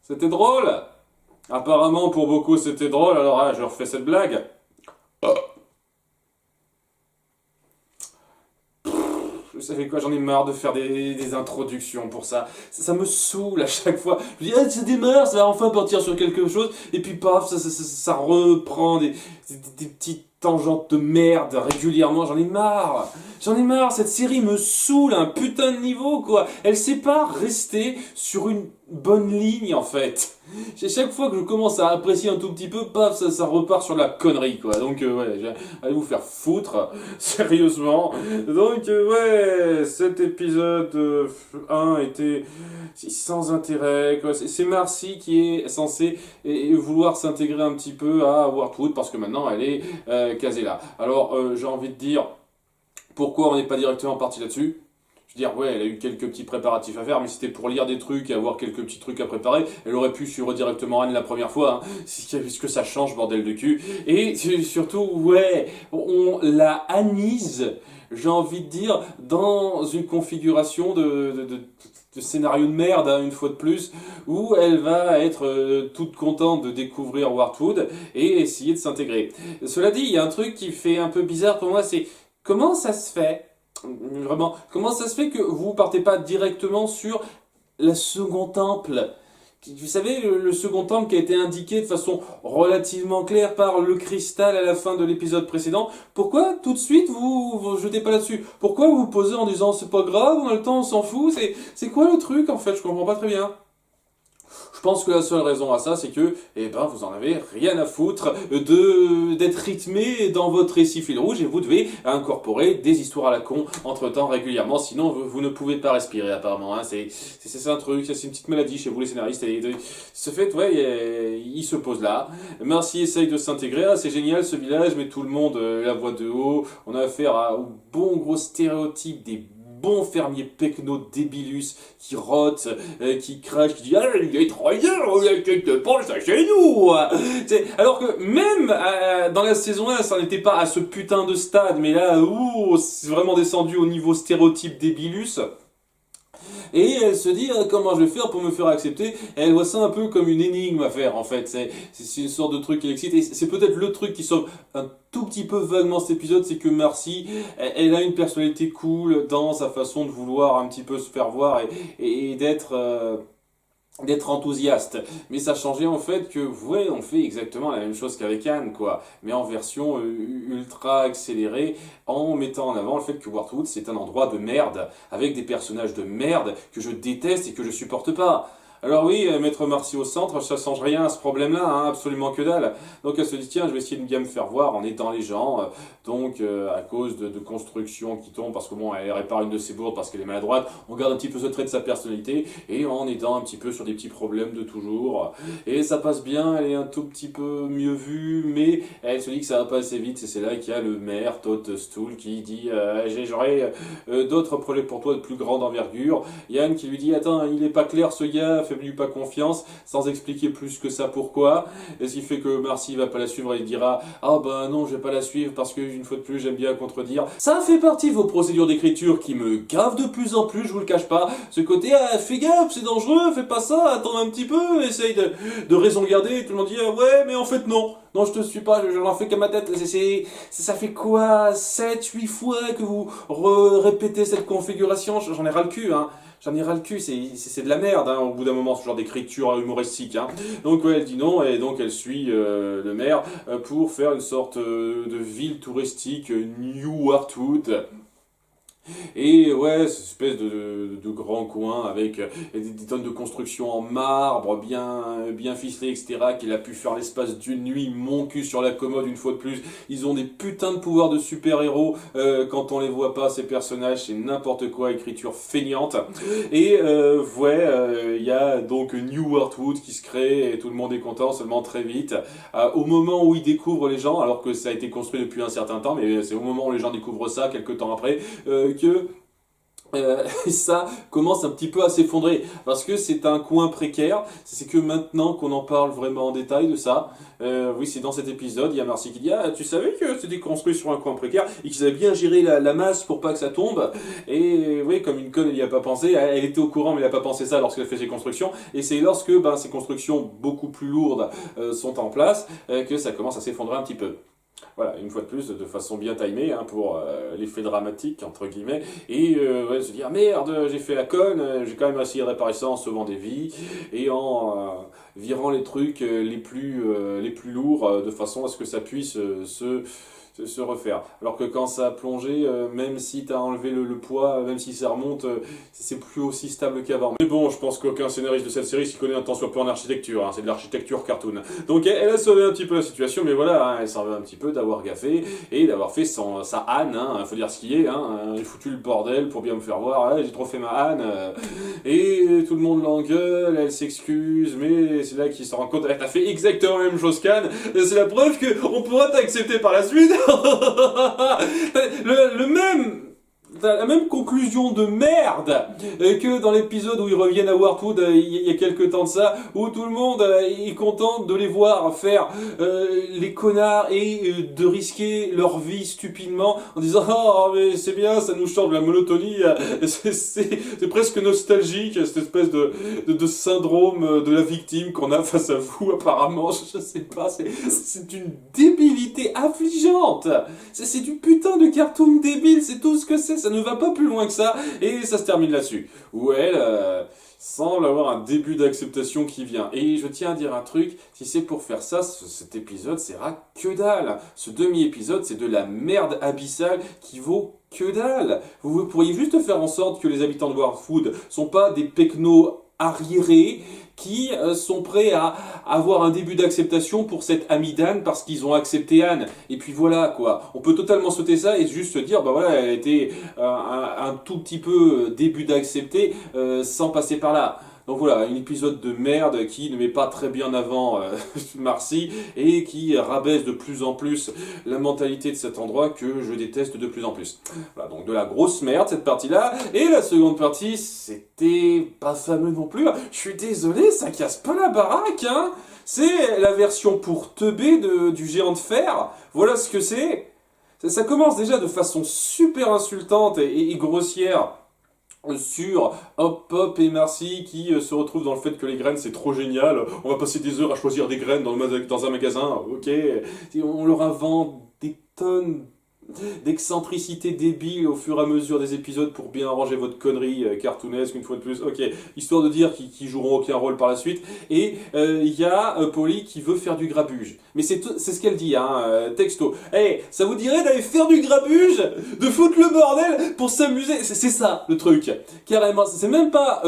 C'était drôle. Apparemment, pour beaucoup, c'était drôle. Alors, je refais cette blague. Vous savez quoi, j'en ai marre de faire des introductions pour ça. Ça me saoule à chaque fois. Je dis, ah, ça démarre, ça va enfin partir sur quelque chose. Et puis, paf, ça reprend des petites tangentes de merde régulièrement. J'en ai marre. J'en ai marre. Cette série me saoule à un putain de niveau, quoi. Elle sait pas rester sur une bonne ligne, en fait. Chaque fois que je commence à apprécier un tout petit peu, paf, ça repart sur la connerie, quoi. Donc, ouais, allez vous faire foutre, sérieusement. Donc, ouais, cet épisode 1 était sans intérêt, quoi. C'est Marcy qui est censée vouloir s'intégrer un petit peu à Wardwood, parce que maintenant, elle est casée là. Alors, j'ai envie de dire, pourquoi on n'est pas directement parti là-dessus? Je veux dire, ouais, elle a eu quelques petits préparatifs à faire, mais c'était pour lire des trucs et avoir quelques petits trucs à préparer. Elle aurait pu suivre directement Anne la première fois, hein. Puisque ça change, bordel de cul. Et surtout, ouais, on la Anise, j'ai envie de dire, dans une configuration de scénario de merde, hein, une fois de plus, où elle va être toute contente de découvrir Wardwood et essayer de s'intégrer. Cela dit, il y a un truc qui fait un peu bizarre pour moi, c'est comment ça se fait? Vraiment, comment ça se fait que vous partez pas directement sur la second temple? Vous savez, le second temple qui a été indiqué de façon relativement claire par le cristal à la fin de l'épisode précédent. Pourquoi tout de suite vous jetez pas là-dessus? Pourquoi vous posez en disant c'est pas grave, on a le temps, on s'en fout? C'est quoi le truc en fait? Je comprends pas très bien. Je pense que la seule raison à ça, c'est que, eh ben, vous en avez rien à foutre d'être rythmé dans votre récit fil rouge et vous devez incorporer des histoires à la con entre temps régulièrement, sinon vous ne pouvez pas respirer apparemment. Hein. C'est un truc, c'est une petite maladie chez vous les scénaristes. Et ce fait, ouais, il se pose là. Merci, essaye de s'intégrer. Ah, c'est génial ce village, mais tout le monde la voit de haut. On a affaire au bon gros stéréotype des bons fermiers pecno débilus qui rotent, qui crachent, qui disent ah il est 3 heures, qu'est-ce que pense à chez nous. Alors que même dans la saison 1 ça n'était pas à ce putain de stade, mais là c'est vraiment descendu au niveau stéréotype débilus. Et elle se dit comment je vais faire pour me faire accepter. Et elle voit ça un peu comme une énigme à faire en fait. C'est une sorte de truc qui l'excite. Et c'est peut-être le truc qui sauve un tout petit peu vaguement cet épisode, c'est que Marcy, elle a une personnalité cool dans sa façon de vouloir un petit peu se faire voir et d'être enthousiaste. Mais ça changeait en fait que, ouais, on fait exactement la même chose qu'avec Anne, quoi. Mais en version ultra accélérée, en mettant en avant le fait que Wardwood, c'est un endroit de merde, avec des personnages de merde que je déteste et que je supporte pas. Alors oui, mettre Marcy au centre, ça change rien à ce problème-là, hein, absolument que dalle. Donc elle se dit, tiens, je vais essayer de bien me faire voir en aidant les gens, donc à cause de constructions qui tombent, parce que bon, elle répare une de ses bourdes parce qu'elle est maladroite, on garde un petit peu ce trait de sa personnalité, et en aidant un petit peu sur des petits problèmes de toujours. Et ça passe bien, elle est un tout petit peu mieux vue, mais elle se dit que ça va pas assez vite, et c'est là qu'il y a le maire, Todd Stool, qui dit, j'aurais d'autres projets pour toi de plus grande envergure. Yann qui lui dit, attends, il est pas clair ce gars, fais-lui pas confiance, sans expliquer plus que ça pourquoi. Et ce qui fait que Marcy va pas la suivre et il dira ah ben non je vais pas la suivre parce que une fois de plus j'aime bien contredire. Ça fait partie de vos procédures d'écriture qui me gavent de plus en plus, je vous le cache pas. Ce côté ah fais gaffe c'est dangereux, fais pas ça, attends un petit peu, essaye de raison garder. Et tout le monde dit ah ouais mais en fait non. Non, je te suis pas, je n'en fais qu'à ma tête. Ça fait quoi 7, 8 fois que vous répétez cette configuration? J'en ai ras le cul, hein. J'en ai ras le cul, c'est de la merde, hein, au bout d'un moment, ce genre d'écriture humoristique. Hein. Donc ouais, elle dit non, et donc elle suit le maire pour faire une sorte de ville touristique New Wardwood. Et ouais, cette espèce de grand coin avec des tonnes de construction en marbre, bien ficelées, etc. Qu'il a pu faire l'espace d'une nuit, mon cul sur la commode une fois de plus. Ils ont des putains de pouvoirs de super-héros quand on les voit pas, ces personnages, c'est n'importe quoi, écriture feignante. Et ouais, il y a donc New Wardwood qui se crée et tout le monde est content seulement très vite. Au moment où ils découvrent les gens, alors que ça a été construit depuis un certain temps, mais c'est au moment où les gens découvrent ça, quelques temps après, que Et ça commence un petit peu à s'effondrer parce que c'est un coin précaire. C'est que maintenant qu'on en parle vraiment en détail de ça, oui, c'est dans cet épisode, il y a Marcy qui dit ah, tu savais que c'était construit sur un coin précaire et qu'ils avaient bien géré la masse pour pas que ça tombe. Et oui, comme une conne, elle n'y a pas pensé. Elle était au courant, mais elle n'a pas pensé ça lorsqu'elle fait ses constructions. Et c'est lorsque ces constructions beaucoup plus lourdes sont en place que ça commence à s'effondrer un petit peu. Voilà, une fois de plus, de façon bien timée, hein, pour l'effet dramatique, entre guillemets. Et ouais, se dire, ah merde, j'ai fait la conne, j'ai quand même essayé de réparer ça en sauvant des vies, et en virant les trucs les plus lourds, de façon à ce que ça puisse se refaire. Alors que quand ça a plongé, même si tu as enlevé le poids, même si ça remonte, c'est plus aussi stable qu'avant. Mais bon, je pense qu'aucun scénariste de cette série s'y connaît un tant soit peu en architecture, hein, c'est de l'architecture cartoon. Donc elle a sauvé un petit peu la situation, mais voilà, hein, elle s'en veut un petit peu d'avoir gaffé et d'avoir fait sa Anne, hein, faut dire ce qu'il est, hein, j'ai foutu le bordel pour bien me faire voir, j'ai trop fait ma Anne, et tout le monde l'engueule, elle s'excuse, mais c'est là qu'il se rend compte, elle a fait exactement la même chose qu'Anne, c'est la preuve qu'on pourra t'accepter par la suite. le même T'as la même conclusion de merde que dans l'épisode où ils reviennent à Wartwood il y a quelques temps de ça, où tout le monde est content de les voir faire les connards et de risquer leur vie stupidement en disant oh mais c'est bien, ça nous change de la monotonie, c'est presque nostalgique cette espèce de syndrome de la victime qu'on a face à vous apparemment, je sais pas, c'est une débilité affligeante, c'est du putain de cartoon débile, c'est tout ce que c'est, ça ne va pas plus loin que ça, et ça se termine là-dessus. Où elle semble avoir un début d'acceptation qui vient. Et je tiens à dire un truc, si c'est pour faire ça, cet épisode sert que dalle. Ce demi-épisode, c'est de la merde abyssale qui vaut que dalle. Vous pourriez juste faire en sorte que les habitants de Wartwood sont pas des pecnos arriérés qui sont prêts à avoir un début d'acceptation pour cette amie d'Anne parce qu'ils ont accepté Anne. Et puis voilà, quoi. On peut totalement sauter ça et juste se dire, bah voilà, elle a été un tout petit peu début d'accepter sans passer par là. Donc voilà, un épisode de merde qui ne met pas très bien en avant Marcy et qui rabaisse de plus en plus la mentalité de cet endroit que je déteste de plus en plus. Voilà, donc de la grosse merde cette partie-là. Et la seconde partie, c'était pas fameux non plus. Je suis désolé, ça casse pas la baraque, hein. C'est la version pour teubé du géant de fer. Voilà ce que c'est. Ça commence déjà de façon super insultante et grossière sur Hop Hop et Marcy qui se retrouvent dans le fait que les graines c'est trop génial, on va passer des heures à choisir des graines dans un magasin, ok, et on leur invente des tonnes d'excentricité débile au fur et à mesure des épisodes pour bien arranger votre connerie cartoonesque une fois de plus, ok, histoire de dire qu'ils joueront aucun rôle par la suite, et il y a Polly qui veut faire du grabuge, mais c'est ce qu'elle dit, hein, texto, hey, ça vous dirait d'aller faire du grabuge, de foutre le bordel pour s'amuser, c'est ça le truc, carrément, c'est même pas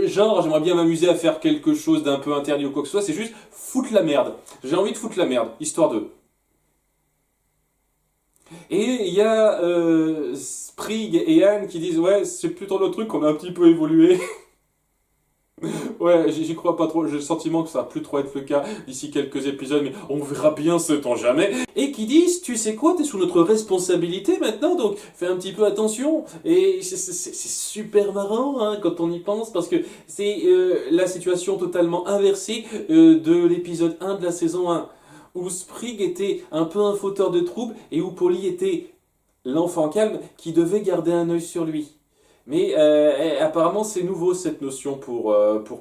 genre j'aimerais bien m'amuser à faire quelque chose d'un peu interdit ou quoi que ce soit, c'est juste foutre la merde, j'ai envie de foutre la merde, histoire de... Et il y a Sprig et Anne qui disent ouais c'est plutôt notre truc qu'on a un petit peu évolué. Ouais, j'y crois pas trop, j'ai le sentiment que ça va plus trop être le cas d'ici quelques épisodes, mais on verra bien, sait-on jamais. Et qui disent, tu sais quoi, t'es sous notre responsabilité maintenant, donc fais un petit peu attention. Et c'est super marrant hein, quand on y pense, parce que c'est la situation totalement inversée de l'épisode 1 de la saison 1, où Sprig était un peu un fauteur de troubles, et où Polly était l'enfant calme qui devait garder un œil sur lui. Mais apparemment c'est nouveau cette notion pour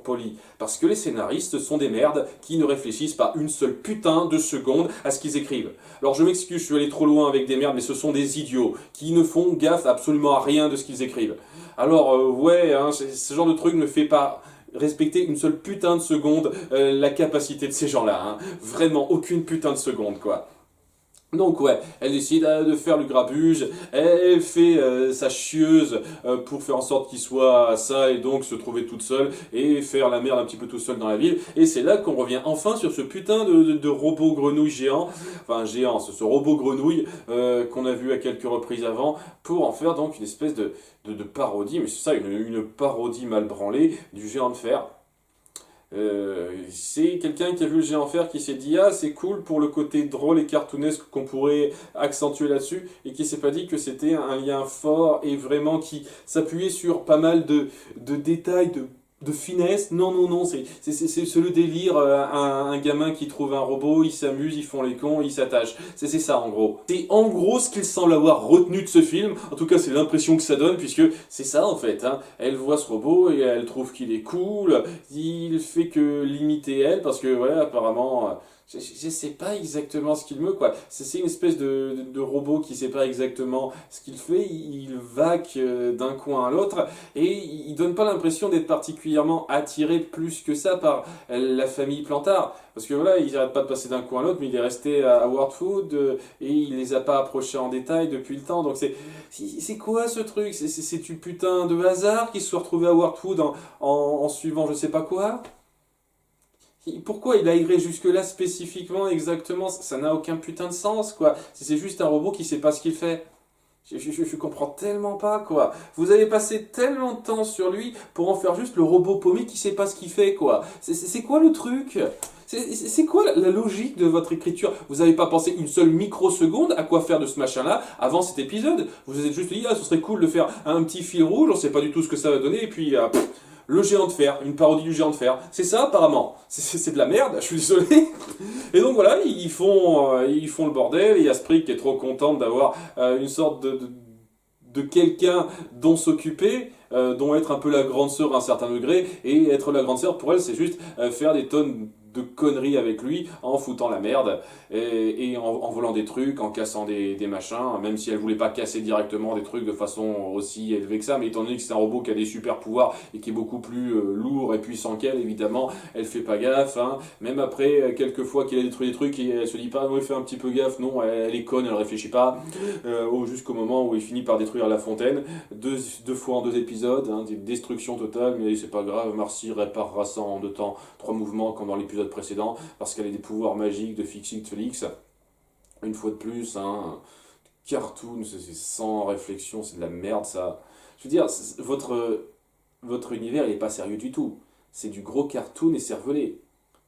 Polly, parce que les scénaristes sont des merdes qui ne réfléchissent pas une seule putain de seconde à ce qu'ils écrivent. Alors je m'excuse, je suis allé trop loin avec des merdes, mais ce sont des idiots qui ne font gaffe absolument à rien de ce qu'ils écrivent. Alors ouais, hein, ce genre de truc ne fait pas respecter une seule putain de seconde la capacité de ces gens-là. Hein. Vraiment aucune putain de seconde quoi. Donc ouais, elle décide de faire du grabuge, elle fait sa chieuse pour faire en sorte qu'il soit ça et donc se trouver toute seule et faire la merde un petit peu tout seul dans la ville. Et c'est là qu'on revient enfin sur ce putain de robot grenouille géant, enfin géant, ce robot grenouille qu'on a vu à quelques reprises avant pour en faire donc une espèce de parodie, mais c'est ça, une parodie mal branlée du géant de fer. C'est quelqu'un qui a vu le géant fer qui s'est dit ah c'est cool pour le côté drôle et cartoonesque qu'on pourrait accentuer là-dessus et qui s'est pas dit que c'était un lien fort et vraiment qui s'appuyait sur pas mal de détails, de finesse. Non, non, non, c'est le délire. Un gamin qui trouve un robot, il s'amuse, ils font les cons, ils s'attachent. C'est ça en gros. C'est en gros ce qu'il semble avoir retenu de ce film. En tout cas, c'est l'impression que ça donne, puisque c'est ça en fait. Hein. Elle voit ce robot et elle trouve qu'il est cool. Il fait que l'imiter elle, parce que ouais, apparemment. Je sais pas exactement ce qu'il me quoi. C'est une espèce de robot qui sait pas exactement ce qu'il fait. Il vaque d'un coin à l'autre et il donne pas l'impression d'être particulièrement attiré plus que ça par la famille Plantard. Parce que voilà, il arrête pas de passer d'un coin à l'autre, mais il est resté à World Food et il les a pas approchés en détail depuis le temps. Donc c'est quoi ce truc? C'est du putain de hasard qu'il se soit retrouvé à World Food en suivant je sais pas quoi? Pourquoi il a iré jusque-là spécifiquement, exactement? Ça n'a aucun putain de sens, quoi. C'est juste un robot qui sait pas ce qu'il fait. Je comprends tellement pas, quoi. Vous avez passé tellement de temps sur lui pour en faire juste le robot paumé qui sait pas ce qu'il fait, quoi. C'est quoi le truc? C'est quoi la logique de votre écriture? Vous n'avez pas pensé une seule microseconde à quoi faire de ce machin-là avant cet épisode? Vous vous êtes juste dit, ah, ce serait cool de faire un petit fil rouge, on sait pas du tout ce que ça va donner, et puis, le géant de fer, une parodie du géant de fer. C'est ça apparemment. C'est de la merde, je suis désolé. Et donc voilà, ils font le bordel. Et il y a Sprig qui est trop contente d'avoir une sorte de quelqu'un dont s'occuper, dont être un peu la grande sœur à un certain degré. Et être la grande sœur, pour elle, c'est juste faire des tonnes de conneries avec lui en foutant la merde et en volant des trucs, en cassant des machins, même si elle voulait pas casser directement des trucs de façon aussi élevée que ça, mais étant donné que c'est un robot qui a des super pouvoirs et qui est beaucoup plus lourd et puissant qu'elle, évidemment, elle fait pas gaffe, hein. Même après, quelques fois qu'il a détruit des trucs, et elle se dit pas, oui, fais un petit peu gaffe, non, elle est conne, elle réfléchit pas, jusqu'au moment où il finit par détruire la fontaine, deux fois en 2 épisodes, hein, des destructions totales, mais c'est pas grave, Marcy réparera ça en 2 temps, 3 mouvements, comme dans l'épisode précédent, parce qu'elle a des pouvoirs magiques de Fixit Felix. Une fois de plus, hein, cartoon, c'est sans réflexion, c'est de la merde ça. Je veux dire, votre univers il est pas sérieux du tout. C'est du gros cartoon et cervelé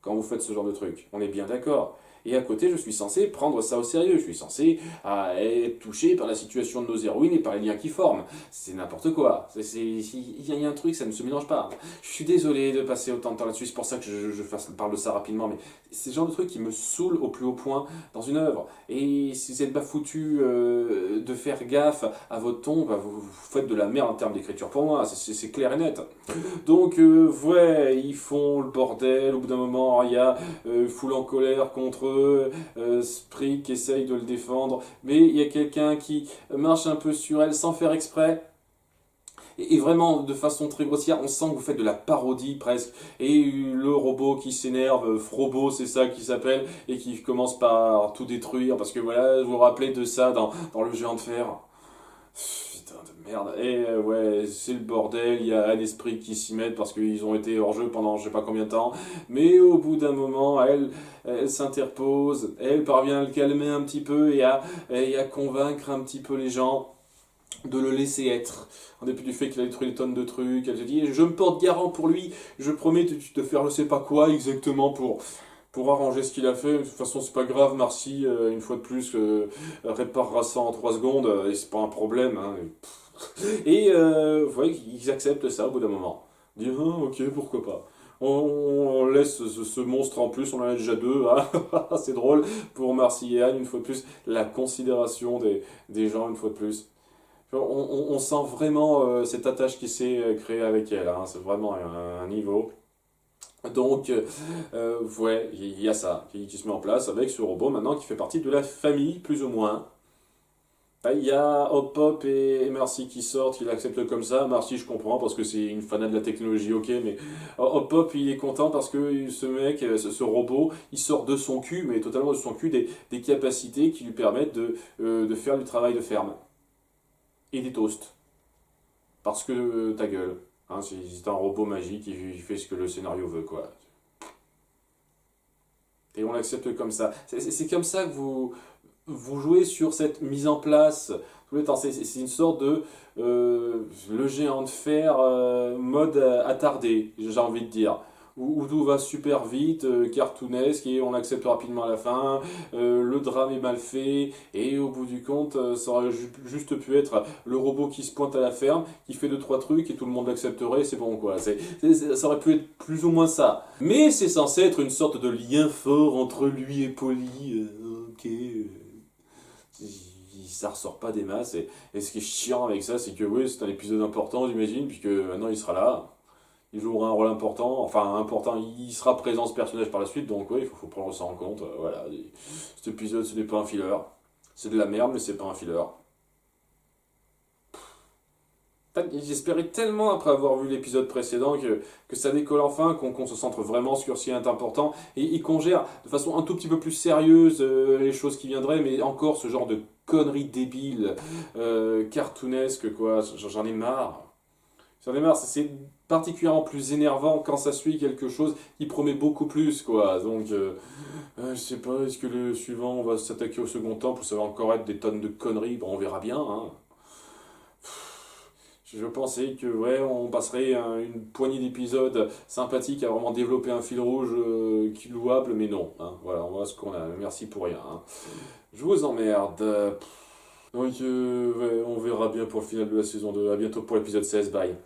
quand vous faites ce genre de truc. On est bien d'accord. Et à côté, je suis censé prendre ça au sérieux. Je suis censé être touché par la situation de nos héroïnes et par les liens qui forment. C'est n'importe quoi. Il y a un truc, ça ne se mélange pas. Je suis désolé de passer autant de temps là-dessus. C'est pour ça que parle de ça rapidement. Mais c'est le genre de truc qui me saoule au plus haut point dans une œuvre. Et si vous n'êtes pas foutu de faire gaffe à votre ton, bah, vous faites de la merde en termes d'écriture pour moi. C'est clair et net. Donc, ouais, ils font le bordel. Au bout d'un moment, il y a foule en colère contre eux, Sprig qui essaye de le défendre, mais il y a quelqu'un qui marche un peu sur elle sans faire exprès. Et vraiment, de façon très grossière, on sent que vous faites de la parodie presque. Et le robot qui s'énerve, Frobo, c'est ça qui s'appelle, et qui commence par tout détruire, parce que voilà, vous vous rappelez de ça dans le géant de fer. Putain de merde. Et ouais, c'est le bordel, il y a un esprit qui s'y met parce qu'ils ont été hors jeu pendant je sais pas combien de temps. Mais au bout d'un moment, elle s'interpose, elle parvient à le calmer un petit peu et à convaincre un petit peu les gens de le laisser être. En dépit du fait qu'il a détruit des tonnes de trucs, elle se dit je me porte garant pour lui, je promets de faire je sais pas quoi exactement pour arranger ce qu'il a fait. De toute façon, c'est pas grave, Marcy, une fois de plus, réparera ça en 3 secondes, et c'est pas un problème. Hein. Et vous voyez qu'ils acceptent ça au bout d'un moment. Ils disent, ah, ok, pourquoi pas. On laisse ce monstre en plus, on en a déjà 2, hein. C'est drôle pour Marcy et Anne, une fois de plus, la considération des gens, une fois de plus. On sent vraiment cette attache qui s'est créée avec elle, hein. C'est vraiment un niveau. Donc, ouais, il y a ça qui se met en place avec ce robot maintenant qui fait partie de la famille, plus ou moins. Il y a Hop Hop et Marcy qui sortent, qui l'acceptent comme ça. Marcy, je comprends parce que c'est une fanat de la technologie, ok, mais Hop Hop, il est content parce que ce mec, ce robot, il sort de son cul, mais totalement de son cul, des capacités qui lui permettent de faire du travail de ferme. Et des toasts. Parce que ta gueule. Hein, c'est un robot magique, il fait ce que le scénario veut, quoi. Et on l'accepte comme ça. C'est comme ça que vous jouez sur cette mise en place. Tout le temps. C'est une sorte de le géant de fer mode attardé, j'ai envie de dire. où tout va super vite, cartoonesque, et on accepte rapidement à la fin, le drame est mal fait, et au bout du compte, ça aurait juste pu être le robot qui se pointe à la ferme, qui fait deux trois trucs, et tout le monde l'accepterait, c'est bon quoi. Ça aurait pu être plus ou moins ça. Mais c'est censé être une sorte de lien fort entre lui et Polly, ok... ça ressort pas des masses, et ce qui est chiant avec ça, c'est que oui, c'est un épisode important, j'imagine, puisque maintenant il sera là, il jouera un rôle important, enfin important, il sera présent ce personnage par la suite, donc oui, faut prendre ça en compte, voilà. Cet épisode, ce n'est pas un filler, c'est de la merde, mais c'est pas un filler. J'espérais tellement, après avoir vu l'épisode précédent, que ça décolle enfin, qu'on se centre vraiment sur ce qui est important, et qu'on gère de façon un tout petit peu plus sérieuse les choses qui viendraient, mais encore ce genre de conneries débiles, cartoonesques, quoi, j'en ai marre. J'en ai marre, c'est particulièrement plus énervant quand ça suit quelque chose qui promet beaucoup plus, quoi. Donc, je sais pas, est-ce que le suivant, on va s'attaquer au second temple, ou ça va encore être des tonnes de conneries, bon, on verra bien, hein. Je pensais que ouais, on passerait une poignée d'épisodes sympathiques à vraiment développer un fil rouge qui est louable, mais non, hein. Voilà, on voit ce qu'on a. Merci pour rien, hein. Je vous emmerde. Donc, ouais, on verra bien pour le final de la saison 2. À bientôt pour l'épisode 16. Bye.